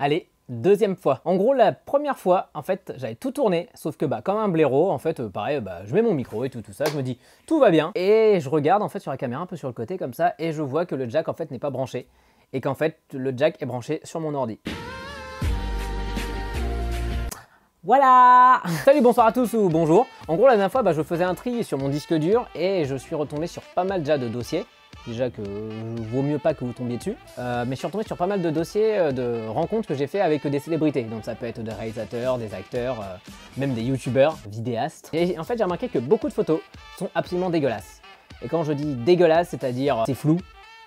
Allez, deuxième fois. En gros, la première fois, en fait, j'avais tout tourné, sauf que comme un blaireau, en fait, pareil, je mets mon micro et tout ça, je me dis tout va bien. Et je regarde en fait sur la caméra un peu sur le côté comme ça, et je vois que le jack en fait n'est pas branché. Et qu'en fait, le jack est branché sur mon ordi. Voilà. Salut, bonsoir à tous ou bonjour. En gros, la dernière fois, je faisais un tri sur mon disque dur et je suis retombé sur pas mal déjà de dossiers. Déjà que vaut mieux pas que vous tombiez dessus. Mais je suis retombé sur pas mal de dossiers de rencontres que j'ai fait avec des célébrités. Donc ça peut être des réalisateurs, des acteurs, même des youtubeurs, vidéastes. Et en fait, j'ai remarqué que beaucoup de photos sont absolument dégueulasses. Et quand je dis dégueulasse, c'est-à-dire c'est flou,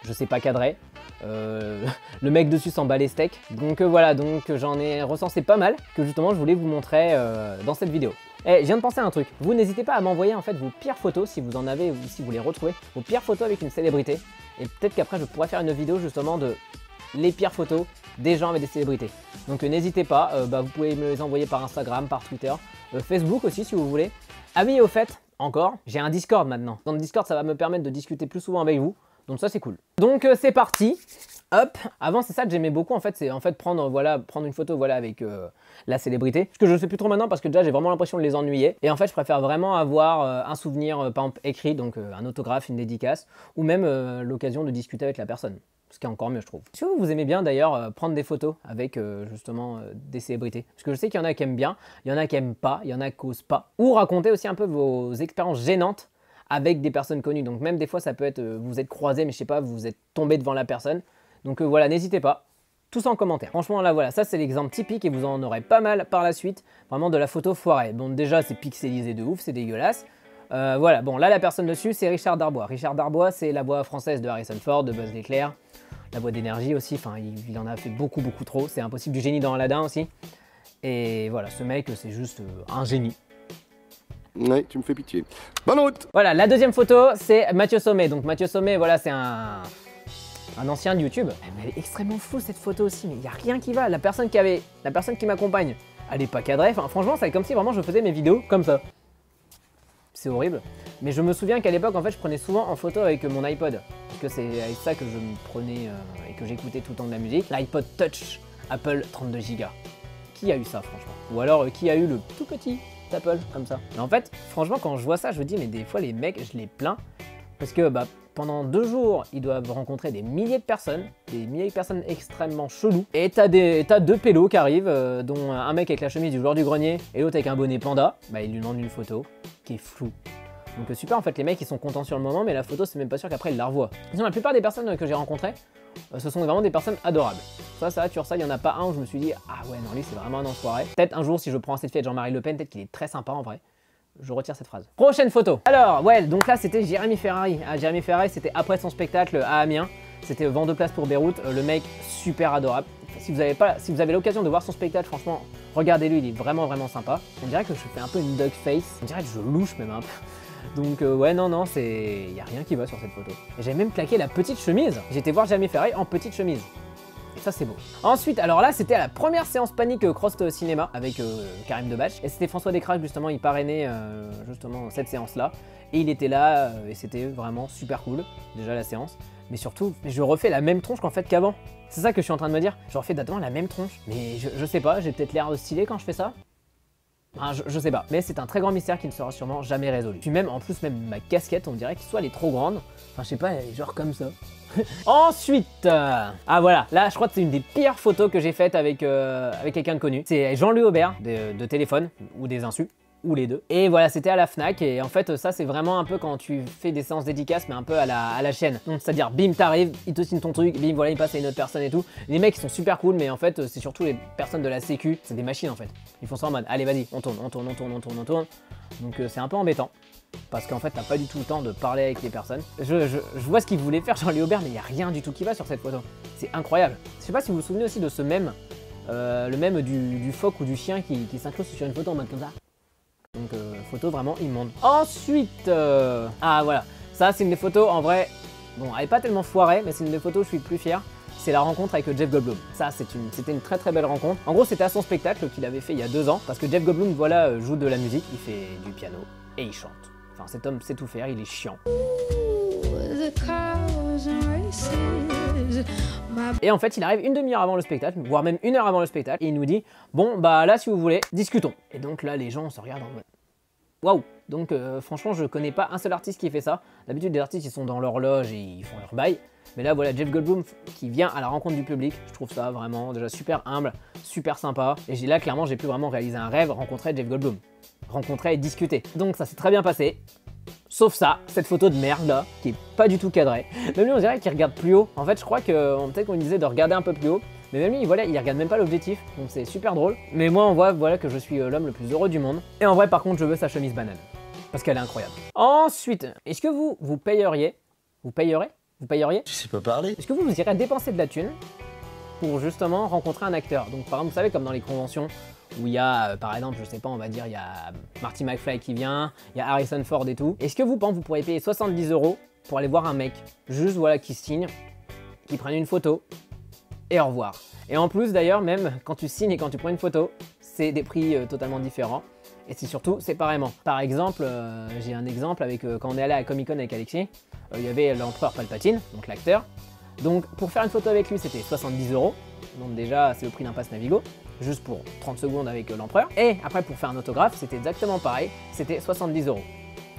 je sais pas cadrer. Le mec dessus s'en bat les steaks. Donc voilà, donc j'en ai recensé pas mal que justement je voulais vous montrer dans cette vidéo. Et je viens de penser à un truc. Vous n'hésitez pas à m'envoyer en fait vos pires photos si vous en avez ou si vous les retrouvez. Vos pires photos avec une célébrité. Et peut-être qu'après je pourrais faire une vidéo justement de les pires photos des gens avec des célébrités. Donc n'hésitez pas, vous pouvez me les envoyer par Instagram, par Twitter, Facebook aussi si vous voulez. Ah oui, au fait, encore, j'ai un Discord maintenant. Dans le Discord, ça va me permettre de discuter plus souvent avec vous. Donc ça c'est cool. Donc c'est parti. Hop. Avant c'est ça que j'aimais beaucoup en fait, c'est prendre une photo avec la célébrité. Ce que je sais plus trop maintenant parce que déjà j'ai vraiment l'impression de les ennuyer. Et en fait je préfère vraiment avoir un souvenir par exemple écrit, donc un autographe, une dédicace, ou même l'occasion de discuter avec la personne. Ce qui est encore mieux je trouve. Si vous aimez bien d'ailleurs prendre des photos avec justement des célébrités. Parce que je sais qu'il y en a qui aiment bien, il y en a qui aiment pas, il y en a qui osent pas. Ou raconter aussi un peu vos expériences gênantes avec des personnes connues. Donc même des fois ça peut être, vous êtes croisés mais je sais pas, vous êtes tombé devant la personne. Donc voilà, n'hésitez pas, tout ça en commentaire. Franchement là voilà, ça c'est l'exemple typique et vous en aurez pas mal par la suite. Vraiment de la photo foirée. Bon déjà c'est pixelisé de ouf, c'est dégueulasse. Voilà, bon là la personne dessus c'est Richard Darbois. Richard Darbois c'est la voix française de Harrison Ford, de Buzz l'éclair, la voix d'énergie aussi, enfin il en a fait beaucoup trop. C'est impossible du génie dans Aladdin aussi. Et voilà, ce mec c'est juste un génie. Ouais, tu me fais pitié. Bonne route. Voilà, la deuxième photo, c'est Mathieu Sommet. Donc Mathieu Sommet, voilà, c'est un ancien de YouTube. Mais elle est extrêmement floue cette photo aussi, mais il n'y a rien qui va. La personne qui m'accompagne, elle est pas cadrée. Enfin, franchement, c'est comme si vraiment je faisais mes vidéos comme ça. C'est horrible. Mais je me souviens qu'à l'époque, en fait, je prenais souvent en photo avec mon iPod. Parce que c'est avec ça que je me prenais et que j'écoutais tout le temps de la musique. L'iPod Touch Apple 32 Go. Qui a eu ça, franchement? Ou alors, qui a eu le tout petit Apple comme ça? Mais en fait, franchement, quand je vois ça, je me dis, mais des fois, les mecs, je les plains. Parce que pendant 2 jours, ils doivent rencontrer des milliers de personnes extrêmement cheloues. Et t'as 2 pélos qui arrivent, dont un mec avec la chemise du joueur du grenier et l'autre avec un bonnet panda. Ils lui demandent une photo qui est floue. Donc super, en fait, les mecs, ils sont contents sur le moment, mais la photo, c'est même pas sûr qu'après, ils la revoient. Sinon, la plupart des personnes que j'ai rencontrées, ce sont vraiment des personnes adorables. Ça, tu vois ça, il n'y en a pas un où je me suis dit, ah ouais, non, lui, c'est vraiment un enfoiré. Peut-être un jour, si je prends cette fille de Jean-Marie Le Pen, peut-être qu'il est très sympa en vrai. Je retire cette phrase. Prochaine photo. Alors, ouais, donc là, c'était Jérémy Ferrari. Jérémy Ferrari, c'était après son spectacle à Amiens. C'était vent de place pour Beyrouth. Le mec, super adorable. Si vous avez l'occasion de voir son spectacle, franchement, regardez-lui, il est vraiment sympa. On dirait que je fais un peu une dog face. On dirait que je louche même un peu. Donc ouais, non, il n'y a rien qui va sur cette photo. J'ai même claqué la petite chemise. J'étais voir Jérémy Ferrari en petite chemise. Et ça c'est beau. Ensuite, alors là c'était à la première séance panique Cross Cinéma avec Karim Debache. Et c'était François Descraques justement, il parrainait justement cette séance là. Et il était là et c'était vraiment super cool, déjà la séance. Mais surtout, je refais la même tronche qu'en fait qu'avant. C'est ça que je suis en train de me dire. Je refais exactement la même tronche. Mais je sais pas, j'ai peut-être l'air stylé quand je fais ça. Je sais pas, mais c'est un très grand mystère qui ne sera sûrement jamais résolu. Puis même, en plus, même ma casquette, on dirait que soit elle est trop grande, enfin je sais pas, elle est genre comme ça. Ensuite, ah voilà, là je crois que c'est une des pires photos que j'ai faites avec quelqu'un de connu. C'est Jean-Louis Aubert, de téléphone, ou des insus, ou les deux. Et voilà, c'était à la Fnac, et en fait ça c'est vraiment un peu quand tu fais des séances dédicaces, mais un peu à la chaîne. Donc c'est-à-dire, bim, t'arrives, il te signe ton truc, bim, voilà, il passe à une autre personne et tout. Les mecs ils sont super cool, mais en fait c'est surtout les personnes de la sécu, c'est des machines en fait. Ils font ça en mode, allez vas-y, on tourne. Donc c'est un peu embêtant. Parce qu'en fait t'as pas du tout le temps de parler avec les personnes. Je vois ce qu'il voulait faire Jean-Louis Aubert, mais il n'y a rien du tout qui va sur cette photo. C'est incroyable. Je sais pas si vous vous souvenez aussi de ce mème, le mème du phoque ou du chien qui s'incruste sur une photo en mode comme ça. Donc photo vraiment immonde. Ensuite, ah voilà, ça c'est une des photos en vrai, bon elle est pas tellement foirée, mais c'est une des photos où je suis le plus fier. C'est la rencontre avec Jeff Goldblum. Ça c'était une très belle rencontre. En gros c'était à son spectacle qu'il avait fait il y a 2 ans. Parce que Jeff Goldblum voilà joue de la musique, il fait du piano et il chante. Enfin cet homme sait tout faire, il est chiant. Et en fait, il arrive une demi-heure avant le spectacle, voire même 1 heure avant le spectacle, et il nous dit « Bon, bah là, si vous voulez, discutons ». Et donc là, les gens se regardent en mode « Waouh ». Donc franchement, je connais pas un seul artiste qui fait ça. D'habitude, les artistes, ils sont dans leur loge et ils font leur bail. Mais là, voilà, Jeff Goldblum qui vient à la rencontre du public. Je trouve ça vraiment déjà super humble, super sympa. Et là, clairement, j'ai pu vraiment réaliser un rêve, rencontrer Jeff Goldblum. Rencontrer et discuter. Donc ça s'est très bien passé. Sauf ça, cette photo de merde là, qui est pas du tout cadrée. Même lui, on dirait qu'il regarde plus haut. En fait, je crois que peut-être qu'on lui disait de regarder un peu plus haut. Mais même lui, voilà, il regarde même pas l'objectif. Donc c'est super drôle. Mais moi, on voit voilà, que je suis l'homme le plus heureux du monde. Et en vrai, par contre, je veux sa chemise banane. Parce qu'elle est incroyable. Ensuite, est-ce que vous payeriez? Vous payeriez? Tu sais pas parler? Est-ce que vous irez dépenser de la thune pour justement rencontrer un acteur? Donc par exemple, vous savez, comme dans les conventions, où il y a, par exemple, je sais pas, on va dire, il y a Marty McFly qui vient, il y a Harrison Ford et tout. Est-ce que vous pensez que vous pourriez payer 70 € pour aller voir un mec, juste voilà, qui signe, qui prenne une photo, et au revoir. Et en plus d'ailleurs, même quand tu signes et quand tu prends une photo, c'est des prix totalement différents. Et c'est surtout séparément. Par exemple, j'ai un exemple avec quand on est allé à Comic Con avec Alexis, il y avait l'empereur Palpatine, donc l'acteur. Donc pour faire une photo avec lui, c'était 70 €. Donc déjà, c'est le prix d'un pass Navigo, juste pour 30 secondes avec l'empereur. Et après, pour faire un autographe, c'était exactement pareil, c'était 70 €.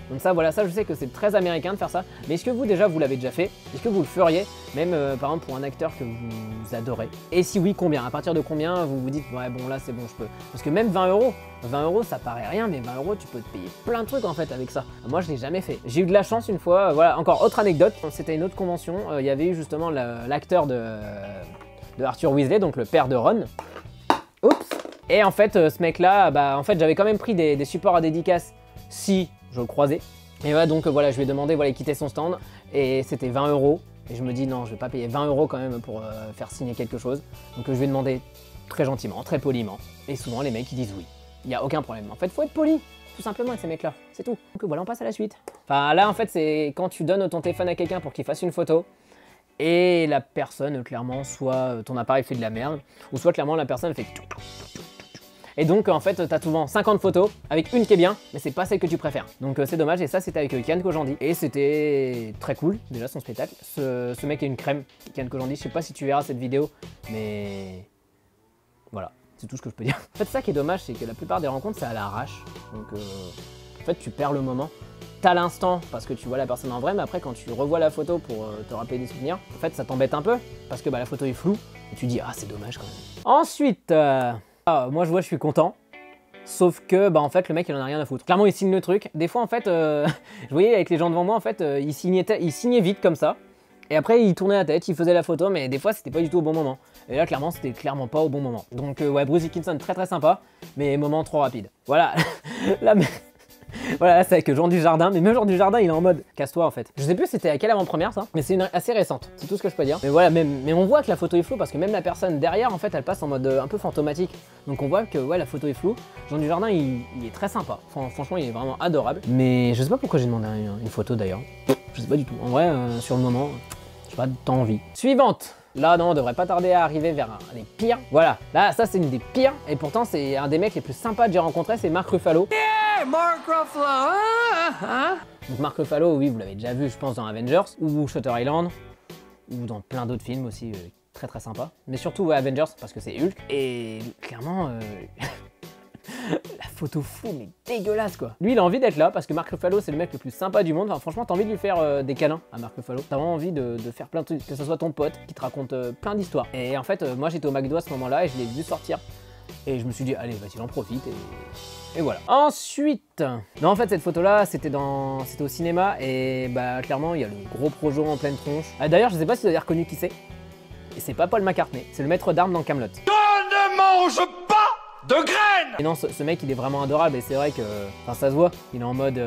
Donc ça, voilà, ça je sais que c'est très américain de faire ça. Mais est-ce que vous déjà, vous l'avez déjà fait? Est-ce que vous le feriez? Même par exemple pour un acteur que vous adorez. Et si oui, combien? À partir de combien vous vous dites, ouais bon là c'est bon, je peux. Parce que même 20 €, 20 € ça paraît rien, mais 20 € tu peux te payer plein de trucs en fait avec ça. Moi je l'ai jamais fait. J'ai eu de la chance une fois, voilà, encore autre anecdote. C'était une autre convention, il y avait eu justement l'acteur de Arthur Weasley, donc le père de Ron. Oups. Et en fait ce mec là, bah en fait j'avais quand même pris des supports à dédicace si je le croisais. Et ouais, donc voilà, je lui ai demandé, voilà, il quittait son stand et c'était 20 €. Et je me dis non, je vais pas payer 20 € quand même pour faire signer quelque chose. Donc je lui ai demandé très gentiment, très poliment. Et souvent les mecs ils disent oui. Il n'y a aucun problème. En fait, faut être poli, tout simplement avec ces mecs-là. C'est tout. Donc voilà, on passe à la suite. Enfin là en fait, c'est quand tu donnes ton téléphone à quelqu'un pour qu'il fasse une photo. Et la personne, clairement, soit ton appareil fait de la merde, ou soit clairement la personne fait... Et donc en fait t'as souvent 50 photos avec une qui est bien, mais c'est pas celle que tu préfères. Donc c'est dommage, et ça c'était avec Kian Kojandi. Et c'était très cool, déjà son spectacle. Ce mec est une crème, Kian Kojandi, je sais pas si tu verras cette vidéo, mais voilà, c'est tout ce que je peux dire. En fait ça qui est dommage, c'est que la plupart des rencontres c'est à l'arrache. Donc en fait tu perds le moment. T'as l'instant parce que tu vois la personne en vrai, mais après quand tu revois la photo pour te rappeler des souvenirs, en fait ça t'embête un peu, parce que bah, la photo est floue, et tu dis ah c'est dommage quand même. Ensuite... moi je vois, je suis content, sauf que bah en fait le mec il en a rien à foutre. Clairement il signe le truc. Des fois en fait, je voyais avec les gens devant moi en fait, il signait vite comme ça. Et après il tournait la tête, il faisait la photo, mais des fois c'était pas du tout au bon moment. Et là clairement c'était clairement pas au bon moment. Donc ouais, Bruce Dickinson très sympa, mais moment trop rapide. Voilà, là mais... Voilà, c'est avec Jean Dujardin, mais même Jean Dujardin il est en mode casse-toi en fait. Je sais plus c'était à quelle avant-première ça, mais c'est une assez récente, c'est tout ce que je peux dire. Mais voilà, mais on voit que la photo est floue parce que même la personne derrière en fait elle passe en mode un peu fantomatique. Donc on voit que ouais, la photo est floue. Jean Dujardin il est très sympa, franchement il est vraiment adorable. Mais je sais pas pourquoi j'ai demandé une photo d'ailleurs. Je sais pas du tout. En vrai, sur le moment, j'ai pas tant envie. Suivante. Là, non, on devrait pas tarder à arriver vers un des pires. Voilà, là, ça c'est une des pires. Et pourtant, c'est un des mecs les plus sympas que j'ai rencontré, c'est Mark Ruffalo. Yeah, Mark Ruffalo, Donc Mark Ruffalo, oui, vous l'avez déjà vu, je pense, dans Avengers, ou Shutter Island, ou dans plein d'autres films aussi, très très sympa. Mais surtout, ouais, Avengers, parce que c'est Hulk. Et clairement... la photo fou mais dégueulasse quoi. Lui il a envie d'être là parce que Mark Ruffalo c'est le mec le plus sympa du monde. Enfin, franchement t'as envie de lui faire des câlins à Mark Ruffalo. T'as vraiment envie de faire plein de trucs, que ce soit ton pote qui te raconte plein d'histoires. Et en fait moi j'étais au McDo à ce moment là et je l'ai vu sortir. Et je me suis dit allez vas-y j'en profite et voilà. Ensuite, non en fait cette photo là c'était au cinéma et bah clairement il y a le gros Projo en pleine tronche. D'ailleurs je sais pas si vous avez reconnu qui c'est. Et c'est pas Paul McCartney, c'est le maître d'armes dans Kaamelott. Je ne mange pas de graines! Et non, ce mec il est vraiment adorable et c'est vrai que, enfin ça se voit, il est en mode,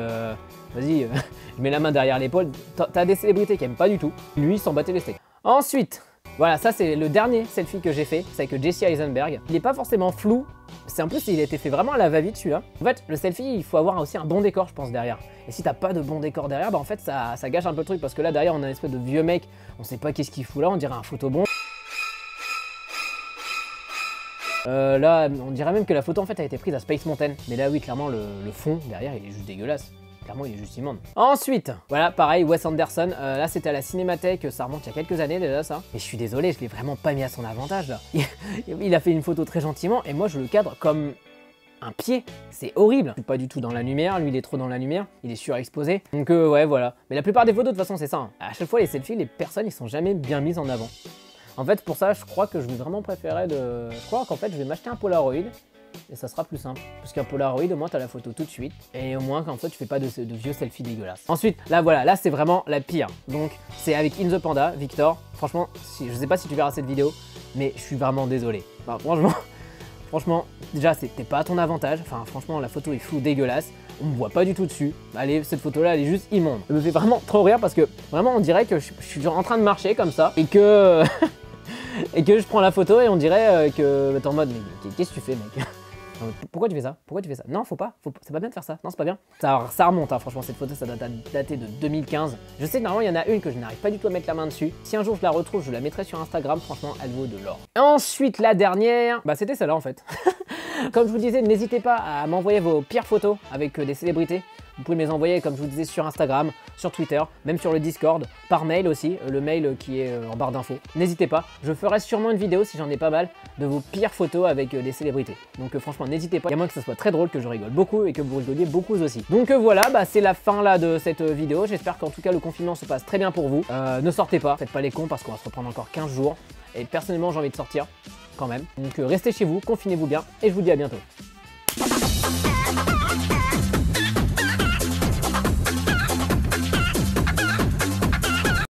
vas-y, je mets la main derrière l'épaule. T'as des célébrités qui aiment pas du tout, lui il s'en battait les steaks. Ensuite, voilà, ça c'est le dernier selfie que j'ai fait, c'est avec Jesse Eisenberg. Il est pas forcément flou, c'est en plus il a été fait vraiment à la va-vite celui-là. En fait, le selfie il faut avoir aussi un bon décor je pense derrière. Et si t'as pas de bon décor derrière, bah en fait ça gâche un peu le truc parce que là derrière on a une espèce de vieux mec, on sait pas qu'est-ce qu'il fout là, on dirait un photobombe. Là, on dirait même que la photo en fait a été prise à Space Mountain. Mais là, oui, clairement, le fond derrière il est juste dégueulasse. clairement il est juste immonde. Ensuite, voilà, pareil, Wes Anderson, là c'était à la Cinémathèque, ça remonte il y a quelques années déjà ça. Et je suis désolé, je l'ai vraiment pas mis à son avantage là. Il a fait une photo très gentiment et moi je le cadre comme un pied, c'est horrible. Je suis pas du tout dans la lumière, lui il est trop dans la lumière, il est surexposé. Donc ouais voilà. Mais la plupart des photos de toute façon c'est ça. Hein. À chaque fois les selfies, les personnes ils sont jamais bien mises en avant. En fait pour ça je crois que je vais vraiment préférer de... Je crois qu'en fait je vais m'acheter un Polaroid et ça sera plus simple. Parce qu'un Polaroid au moins t'as la photo tout de suite et au moins comme ça tu fais pas de vieux selfies dégueulasses. Ensuite là voilà, là c'est vraiment la pire. Donc c'est avec In The Panda, Victor. Franchement, je sais pas si tu verras cette vidéo, mais je suis vraiment désolé. Enfin, Franchement, déjà, c'était pas à ton avantage. Enfin, franchement, la photo est floue, dégueulasse. On me voit pas du tout dessus. Allez, cette photo-là, elle est juste immonde. Elle me fait vraiment trop rire parce que vraiment, on dirait que je suis en train de marcher comme ça et que et que je prends la photo et on dirait que t'es en mode mais qu'est-ce que tu fais, mec? Pourquoi tu fais ça? Pourquoi tu fais ça? Non, faut pas, c'est pas bien de faire ça. Non, c'est pas bien. Ça remonte, hein, franchement, cette photo, ça doit dater de 2015. Je sais, normalement, il y en a une que je n'arrive pas du tout à mettre la main dessus. Si un jour je la retrouve, je la mettrai sur Instagram. Franchement, elle vaut de l'or. Ensuite, la dernière, bah c'était celle-là en fait. Comme je vous disais, n'hésitez pas à m'envoyer vos pires photos avec des célébrités. Vous pouvez me les envoyer, comme je vous disais, sur Instagram, sur Twitter, même sur le Discord, par mail aussi, le mail qui est en barre d'infos. N'hésitez pas, je ferai sûrement une vidéo, si j'en ai pas mal, de vos pires photos avec des célébrités. Donc franchement, n'hésitez pas, il y a moins que ça soit très drôle, que je rigole beaucoup et que vous rigoliez beaucoup aussi. Donc voilà, bah, c'est la fin là de cette vidéo. J'espère qu'en tout cas, le confinement se passe très bien pour vous. Ne sortez pas, faites pas les cons parce qu'on va se reprendre encore 15 jours. Et personnellement, j'ai envie de sortir quand même. Donc restez chez vous, confinez-vous bien et je vous dis à bientôt.